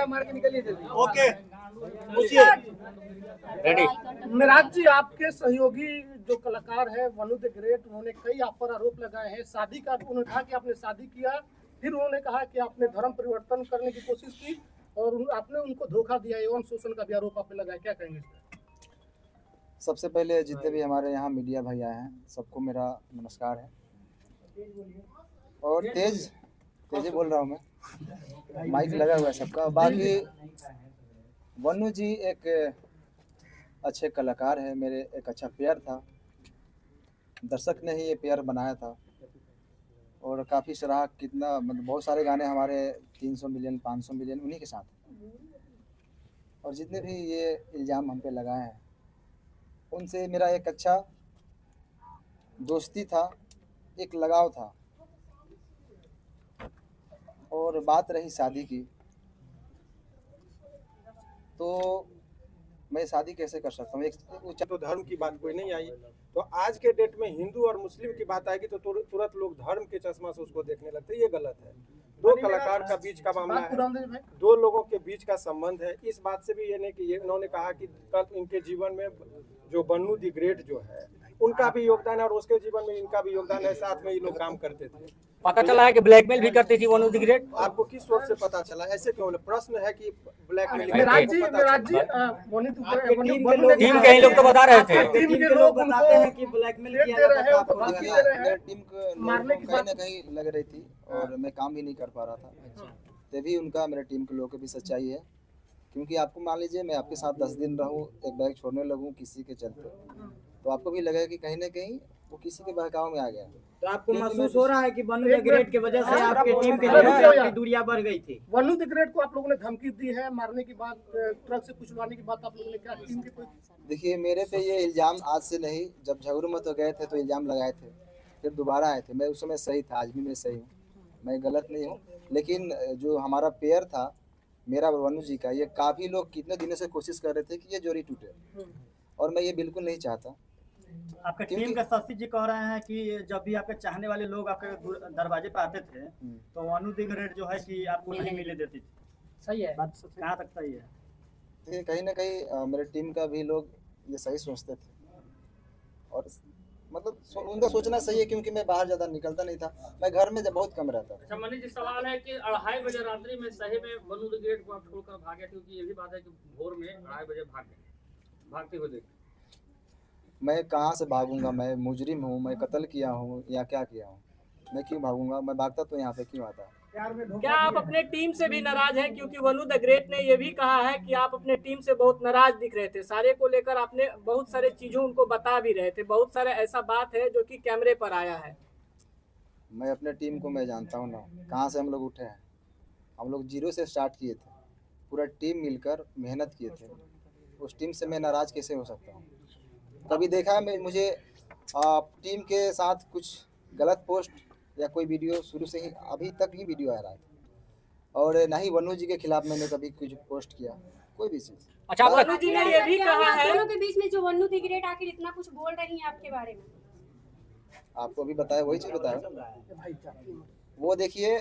मार के निकलिए जल्दी। ओके, पूछिए। रेडी। मेराज जी, आपके सहयोगी जो कलाकार है वनु द ग्रेट, उन्होंने कई आप पर आरोप लगाए हैं। शादी का उन्होंने कहा कि आपने शादी किया, फिर उन्होंने कहा कि आपने धर्म परिवर्तन करने की कोशिश की और आपने उनको धोखा दिया। यौन शोषण का भी आरोप आप पे लगाया, क्या कहेंगे इस पर? सबसे पहले जितने भी हमारे यहाँ मीडिया भाई आए हैं सबको मेरा नमस्कार है। और तेज बोल रहा हूँ मैं, माइक लगा हुआ है सबका। बाकी वनु जी एक अच्छे कलाकार है, मेरे एक अच्छा पेयर था, दर्शक ने ही ये पेयर बनाया था और काफ़ी सराहा। कितना मतलब बहुत सारे गाने हमारे 300 मिलियन 500 मिलियन उन्हीं के साथ। और जितने भी ये इल्ज़ाम हम पे लगाए हैं उनसे मेरा एक अच्छा दोस्ती था, एक लगाव था। और बात रही शादी की, तो मैं शादी कैसे कर सकता हूँ? एक तो धर्म की बात कोई नहीं आई, तो आज के डेट में हिंदू और मुस्लिम की बात आएगी तो तुरंत लोग धर्म के चश्मा से उसको देखने लगते हैं। ये गलत है। दो कलाकार का बीच का मामला है, दो लोगों के बीच का संबंध है। इस बात से भी ये नहीं कि इन्होंने कहा कि कल इनके जीवन में जो वनु द ग्रेट जो है उनका भी योगदान है और उसके जीवन में इनका भी योगदान है। साथ में ये लोग काम करते थे। पता चला है कि ब्लैकमेल भी करती थी वनु द ग्रेट। आपको किस सोर्स से पता चला? ऐसे क्यों? प्रश्न है कि ब्लैकमेल। टीम के ही लोग तो बता रहे थे। टीम के लोग बताते हैं कि ब्लैकमेल किया दे रहे हैं, मेरे टीम को मारने की कहीं ना कहीं लग रही थी और मैं काम भी नहीं कर पा रहा था। तभी उनका मेरे टीम के लोगों की भी सच्चाई है, क्योंकि आपको मान लीजिए मैं आपके साथ 10 दिन रहूं, एक बैग छोड़ने लगूं किसी के चलते, तो आपको भी लगेगा कि कहीं ना कहीं वो किसी के बहकाव में आ गया। तो आपको महसूस हो रहा है कि वनु द ग्रेट की वजह से आपके टीम के लोगों की दूरियां बढ़ गई थी? वनु द ग्रेट को आप लोगों ने धमकी दी है मारने की बात, ट्रक से कुचलवाने की बात आप लोगों ने क्या टीम के कोई? देखिए, मेरे पे ये इल्ज़ाम आज से नहीं, जब झगड़ू में तो गए थे तो इल्ज़ाम लगाए थे, फिर दोबारा आए थे। मैं उस समय सही था, आज भी मैं सही हूँ, मैं गलत नहीं हूँ। लेकिन जो हमारा पेयर था मेरा वनु जी का, ये काफ़ी लोग कितने दिनों से कोशिश कर रहे थे कि ये जोड़ी टूटे, और मैं ये बिल्कुल नहीं चाहता। आपके टीम के शशि जी कह रहे हैं कि जब भी आपके चाहने वाले लोग आपके दरवाजे पे आते थे तो वनु द ग्रेट जो है कि आपको नहीं मिले देती थी। सही है बात कहाँ तक सही है? देखिए, कहीं ना कहीं मेरे टीम का भी लोग ये सही सोचते थे और मतलब उनका सोचना सही है, क्योंकि मैं बाहर ज़्यादा निकलता नहीं था, मैं घर में बहुत कम रहता था। अच्छा मनीष जी, सवाल है कि 2:30 बजे रात्रि में सही में वनु द ग्रेट को आप छोड़कर भागे, क्योंकि ये भी बात है कि भोर में 2:30 बजे भागते हुए देखे। मैं कहाँ से भागूंगा? मैं मुजरिम हूँ, मैं कत्ल किया हूँ या क्या किया हूँ? मैं क्यों भागूंगा? मैं भागता तो यहाँ पे क्यों आता? क्या आप अपने टीम से भी नाराज हैं? क्योंकि वनु द ग्रेट ने ये भी कहा है कि आप अपने टीम से बहुत नाराज दिख रहे थे, सारे को लेकर आपने बहुत सारे चीजों उनको बता भी रहे थे, बहुत सारे ऐसा बात है जो कि कैमरे पर आया है। मैं अपने टीम को मैं जानता हूँ ना, कहाँ से हम लोग उठे हैं। हम लोग 0 से स्टार्ट किए थे, पूरा टीम मिलकर मेहनत किए थे। उस टीम से मैं नाराज़ कैसे हो सकता हूँ? कभी देखा है मुझे टीम के साथ कुछ गलत पोस्ट या कोई वीडियो? शुरू से ही अभी तक ही वीडियो आ रहा है, और ना ही वनु जी के खिलाफ मैंने कभी कुछ पोस्ट किया, कोई भी चीज़। अच्छा, वनु जी ने ये भी कहा है दोनों के बीच में जो वनु द ग्रेट आखिर इतना कुछ बोल रही हैं आपके बारे में? आपको अभी बताया, वही चीज़ बताया। वो देखिए,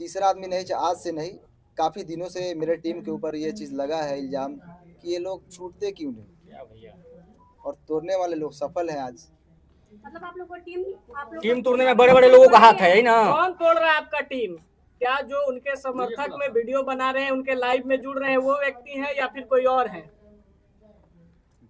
तीसरा आदमी नहीं, आज से नहीं, काफ़ी दिनों से मेरे टीम के ऊपर ये चीज़ लगा है इल्ज़ाम कि ये लोग टूटते क्यों नहीं, और तोड़ने वाले लोग सफल हैं आज। मतलब आप लोग को टीम तोड़ने में बड़े बड़े लोगों का हाथ है ही ना। कौन तोड़ रहा है आपका टीम? क्या जो उनके समर्थक में वीडियो बना रहे हैं, उनके लाइव में जुड़ रहे हैं, वो व्यक्ति हैं या फिर कोई और है?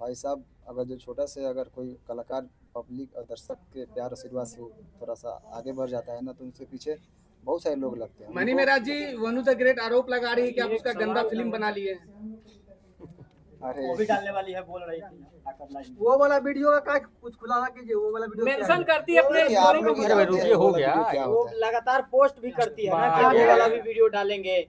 भाई साहब, अगर जो छोटा से अगर कोई कलाकार पब्लिक और दर्शक के प्यार आशीर्वाद से थोड़ा सा आगे बढ़ जाता है ना, तो उनसे पीछे बहुत सारे लोग लगते हैं। मनी मेराज जी, वनु द ग्रेट आरोप लगा रही है कि आप उसका गंदा फिल्म बना लिए। अरे वो भी डालने वाली है, बोल रही थी। वो वाला वीडियो का कुछ खुलासा कीजिए, वो वाला वीडियो मेंशन करती है अपने आप लोग अरे भाई रुकिए, हो गया। वो लगातार पोस्ट भी करती है ना कि ये वाला भी वीडियो डालेंगे,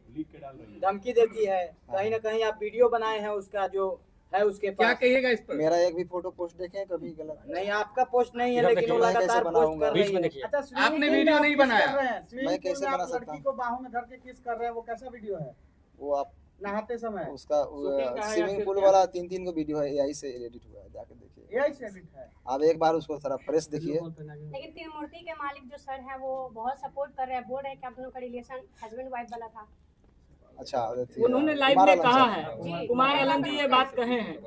धमकी देती है। कहीं ना कहीं आप वीडियो बनाए हैं उसका जो है उसके पास, क्या कहिएगा इस पर? मेरा एक भी फोटो पोस्ट देखे कभी? गलत नहीं, आपका पोस्ट नहीं है, लेकिन वो लगातार पोस्ट कर रही है। अच्छा, आपने वीडियो नहीं बनाया? मैं कैसे बना सकता हूँ? लड़की को बाहों में धर के किस कर रहे हैं, वो कैसा वीडियो है? वो आप नहाते समय उसका shooting का है या स्विमिंग फिर पुल क्या? वाला 3 को वीडियो है, एआई से एडिट हुआ है, जाके देखिए। एआई से एडिट है। आप एक बार उसको थोड़ा फ्रेश देखिए। लेकिन त्रिमूर्ति के मालिक जो सर हैं वो बहुत सपोर्ट कर रहे हैं, बोल रहे हैं कि आप दोनों का रिलेशन हस्बैंड वाइफ वाला था। अच्छा, उन्होंने लाइव में कहा है, कुमार आलम जी ये बात कहे हैं।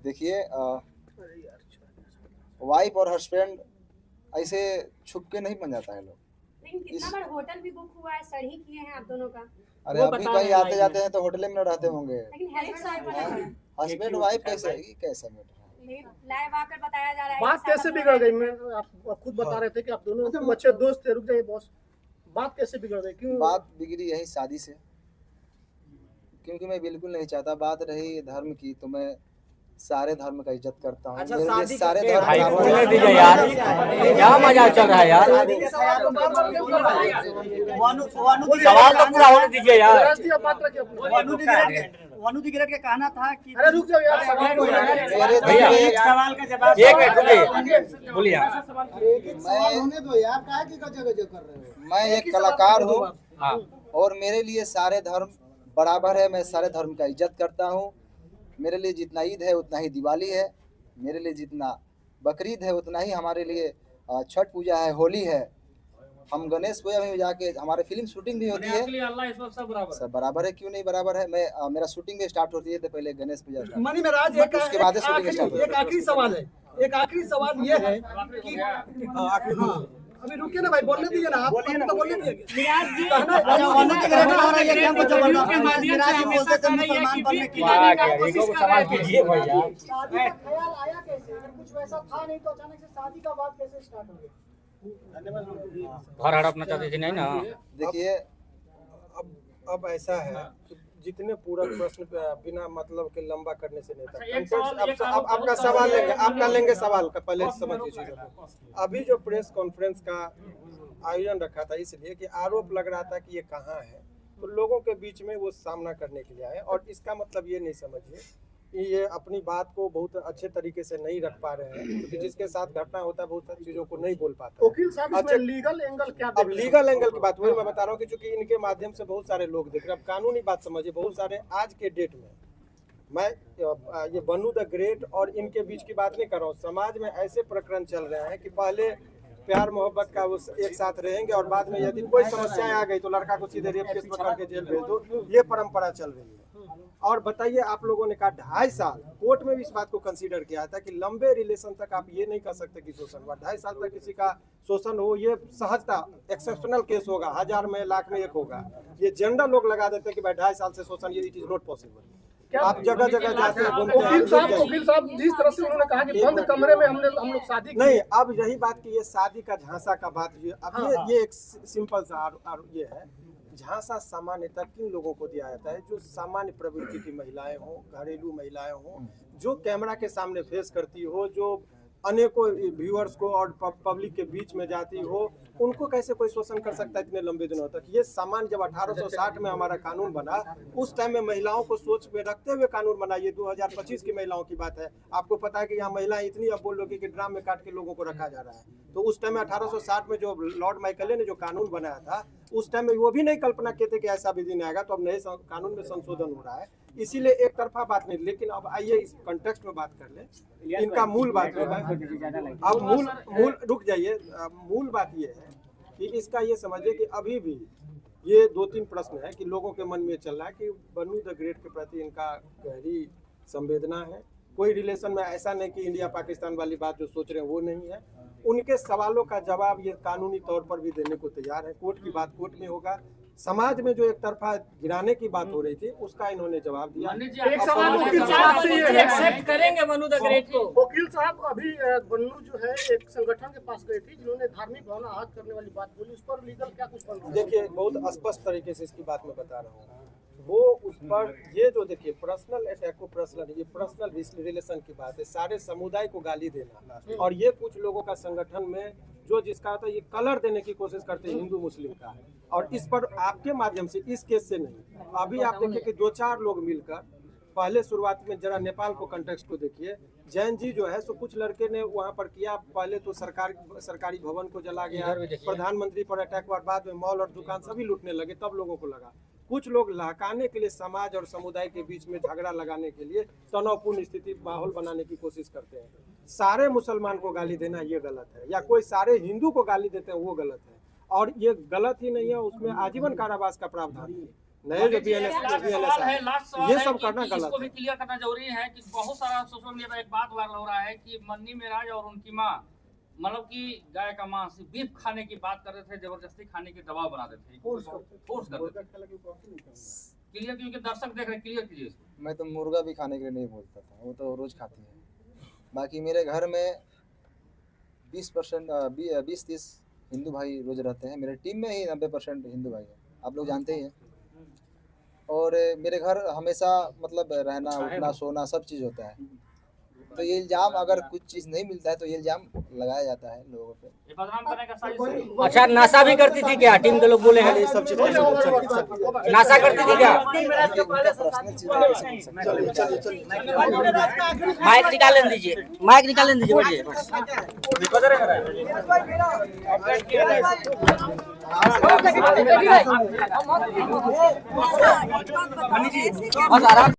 देखिए, वाइफ और हस्बैंड ऐसे छुप के नहीं बन जाता है लोग। लेकिन कितना बार होटल भी बुक हुआ है, सर ही किए हैं आप दोनों का। अरे वो अभी बता कहीं रहे हैं आते लाइव जाते हैं तो होटल में न रहते होंगे। लेकिन हस्बैंड वाइफ वाला है। हस्बैंड वाइफ कैसे कैसे मैटर है? लेकिन लाइव आकर बताया जा रहा है। बात कि कैसे सादा बिगड़ गई? बोल रहे मैं आप खुद बता रहे थे कि आप दोनों अच्छे दोस्त थे। रुक जाइए बॉस, बात कैसे बिगड़ गई? क्यों बात बिगड़ी यही शादी से, क्योंकि मैं बिल्कुल नहीं चाहता। बात रही धर्म की, तो मैं सारे धर्म का इज्जत करता हूँ। अच्छा, मेरे लिए शादी सारे के- धर्म भाई बराबर बोलने हैं। दीजिए यार, क्या मजाक चल रहा है यार। शादी के ख्यालों पर सवाल तो पूरा होने दीजिए यार। राष्ट्रीय बात रखिए अपना। वनु दिगरेट का कहना था कि अरे रुक जाओ यार, मेरे दिल भैया, में एक सवाल का जवाब एक मिनट रुकिए, बोलिए आप। होने दो यार, काहे की गजब कर रहे हो? मैं एक कलाकार हूँ हाँ, और मेरे लिए सारे धर्म बराबर है। मैं सारे धर्म का इज्जत करता हूँ। मेरे लिए जितना ईद है उतना ही दिवाली है, मेरे लिए जितना बकरीद है उतना ही हमारे लिए छठ पूजा है, होली है। हम गणेश पूजा में जाके हमारे फिल्म शूटिंग भी होती है। आपके लिए अल्लाह इस वक्त सब बराबर है। सब बराबर है, क्यों नहीं बराबर है। मैं मेरा शूटिंग भी स्टार्ट होती है तो पहले गणेश पूजा स्टार्ट, मनी महाराज, उसके बाद शूटिंग स्टार्ट होती एक आखिरी सवाल है। एक आखिरी सवाल ये है कि अभी रुकिए ना भाई, बोलने दीजिए ना आप, तो बोलने दीजिए। मिराज जी वनु दिगरेट कह रहा है ये क्या कुछ इंटरव्यू के माध्यम से हमेशा कह रही है कि बीट खिलाने का कोशिश कर रहे हैं। कीजिए भैया। शादी का ख्याल आया कैसे? अगर कुछ वैसा था नहीं तो अचानक से शादी का बात कैसे स्टार्ट हो गई? घर हड़पना चाहते थे नहीं ना। देखिए, अब ऐसा है कि जितने पूरा प्रश्न बिना मतलब के लंबा करने से नहीं था। अच्छा, एक सवाल- अब आपका सवाल लेंगे, आपका लेंगे सवाल का, पहले समझिए चीजों को। अभी जो प्रेस कॉन्फ्रेंस का आयोजन रखा था इसलिए कि आरोप लग रहा था कि ये कहाँ है, तो लोगों के बीच में वो सामना करने के लिए आए। और इसका मतलब ये नहीं समझिए कि ये अपनी बात को बहुत अच्छे तरीके से नहीं रख पा रहे हैं, क्योंकि जिसके साथ घटना होता है बहुत सारी चीजों को नहीं बोल पाता है। वकील साहब, अच्छा, इसमें लीगल एंगल क्या अब लीगल एंगल की बात वही मैं बता रहा हूँ कि चूंकि इनके माध्यम से बहुत सारे लोग देख रहे हैं। अब कानूनी बात समझिए, बहुत सारे आज के डेट में मैं ये वनु द ग्रेट और इनके बीच की बात नहीं कर रहा हूँ। समाज में ऐसे प्रकरण चल रहे हैं कि पहले प्यार मोहब्बत का वो एक साथ रहेंगे और बाद में यदि कोई समस्या आ गई तो लड़का को सीधे रेप केस में करके जेल भेज दो। ये परंपरा चल रही है। और बताइए, आप लोगों ने कहा 2.5 साल, कोर्ट में भी इस बात को कंसीडर किया था कि लंबे रिलेशन तक आप ये नहीं कर सकते कि शोषण हुआ। 2.5 साल तक किसी का शोषण हो, ये सहजता एक्सेप्शनल केस होगा, 1000 में, लाख में एक होगा। ये जेंडर लोग लगा देते हैं कि भाई 2.5 साल से शोषण, ये इट इज नॉट पॉसिबल। आप जगह जगह जाते हैं, घूमते वकील साहब हैं। जिस तरह से उन्होंने कहा कि बंद कमरे में हम लोग शादी की। नहीं, अब यही बात की ये शादी का झांसा का बात, ये एक सिंपल सा ये है। झांसा सामान्यतः किन लोगों को दिया जाता है? जो सामान्य प्रवृत्ति की महिलाएं हों, घरेलू महिलाएं हों, जो कैमरा के सामने फेस करती हो, जो अनेकों व्यूअर्स को और पब्लिक के बीच में जाती हो, उनको कैसे कोई शोषण कर सकता है इतने लंबे दिनों तक? ये सामान्य जब 1860 में हमारा कानून बना, उस टाइम में महिलाओं को सोच में रखते हुए कानून बना। ये 2025 की महिलाओं की बात है। आपको पता है कि यहाँ महिलाएं इतनी, अब बोल लोगे कि ड्राम में काट के लोगों को रखा जा रहा है। तो उस टाइम में 1860 में जो लॉर्ड माइकले ने जो कानून बनाया था, उस टाइम में वो भी नहीं कल्पना किए थे कि ऐसा भी दिन आएगा। तो अब नए कानून में संशोधन हो रहा है, इसीलिए एक तरफा बात नहीं। लेकिन अब आइए इस कॉन्टेक्स्ट में बात कर ले। इनका मूल बात जो है, अब मूल रुक जाइए, मूल बात ये है कि इसका ये समझिए कि अभी भी ये 2-3 प्रश्न है कि लोगों के मन में चल रहा है कि वनु द ग्रेट के प्रति इनका गहरी संवेदना है। कोई रिलेशन में ऐसा नहीं कि इंडिया पाकिस्तान वाली बात जो सोच रहे हैं वो नहीं है। उनके सवालों का जवाब ये कानूनी तौर पर भी देने को तैयार है। कोर्ट की बात कोर्ट में होगा। समाज में जो एक तरफा गिराने की बात हो रही थी उसका इन्होंने जवाब दिया। एक सवाल वकील साहब से ये एक्सेप्ट करेंगे वनु द ग्रेट को? वकील साहब, अभी वनु जो है एक संगठन के पास गई थी जिन्होंने धार्मिक भावना आहत करने वाली बात बोली, उस पर लीगल क्या कुछ बन? देखिए, बहुत स्पष्ट तरीके से इसकी बात मैं बता रहा हूँ। वो उस पर ये जो देखिए पर्सनल अटैक को पर्सनल रिलेशन की बात है। सारे समुदाय को गाली देना, और ये कुछ लोगों का संगठन में जो जिसका होता है ये कलर देने की कोशिश करते हैं हिंदू मुस्लिम का। और इस पर आपके माध्यम से, इस केस से नहीं, अभी आप देखिए कि 2-4 लोग मिलकर, पहले शुरुआत में जरा नेपाल को कंटेक्स्ट को देखिए। जैन जी जो है सो कुछ लड़के ने वहाँ पर किया, पहले तो सरकारी भवन को जला गया, प्रधानमंत्री पर अटैक हुआ, बाद में मॉल और दुकान सभी लूटने लगे, तब लोगों को लगा। कुछ लोग लहकाने के लिए समाज और समुदाय के बीच में झगड़ा लगाने के लिए तनावपूर्ण स्थिति माहौल बनाने की कोशिश करते हैं। सारे मुसलमान को गाली देना ये गलत है, या कोई सारे हिंदू को गाली देते हैं वो गलत है, और ये गलत ही नहीं है, उसमें आजीवन कारावास का प्रावधान है। नए जो BNS ये सब करना गलत इसको भी है। क्लियर करना जरूरी है कि बहुत सारा सोशल मीडिया पर एक बात वायरल हो रहा है कि मन्नी मेराज और उनकी माँ मतलब कि गाय का मांस बीफ खाने की बात कर रहे थे, जबरदस्ती खाने की दबाव बना देते थे, फोर्स कर रहे थे। क्लियर क्योंकि दर्शक देख रहे, क्लियर कीजिए इसको। मैं तो मुर्गा भी खाने के लिए नहीं बोलता था, वो तो रोज खाती है। बाकी मेरे घर में 20-30 हिंदू भाई रोज रहते हैं। मेरे टीम में ही 90% हिंदू भाई है, आप लोग जानते ही हैं। और मेरे घर हमेशा मतलब रहना उठना सोना सब चीज़ होता है। तो ये इल्ज़ाम अगर कुछ चीज़ नहीं मिलता है तो ये इल्ज़ाम लगाया जाता है लोगों पे। ये बदनाम करने का साजिश है। अच्छा, नशा भी करती थी क्या? टीम के लोग बोले हैं सब चीज़ नशा करती थी क्या? माइक निकाल दीजिए, माइक निकाल दीजिए, बोलिए। बस आराम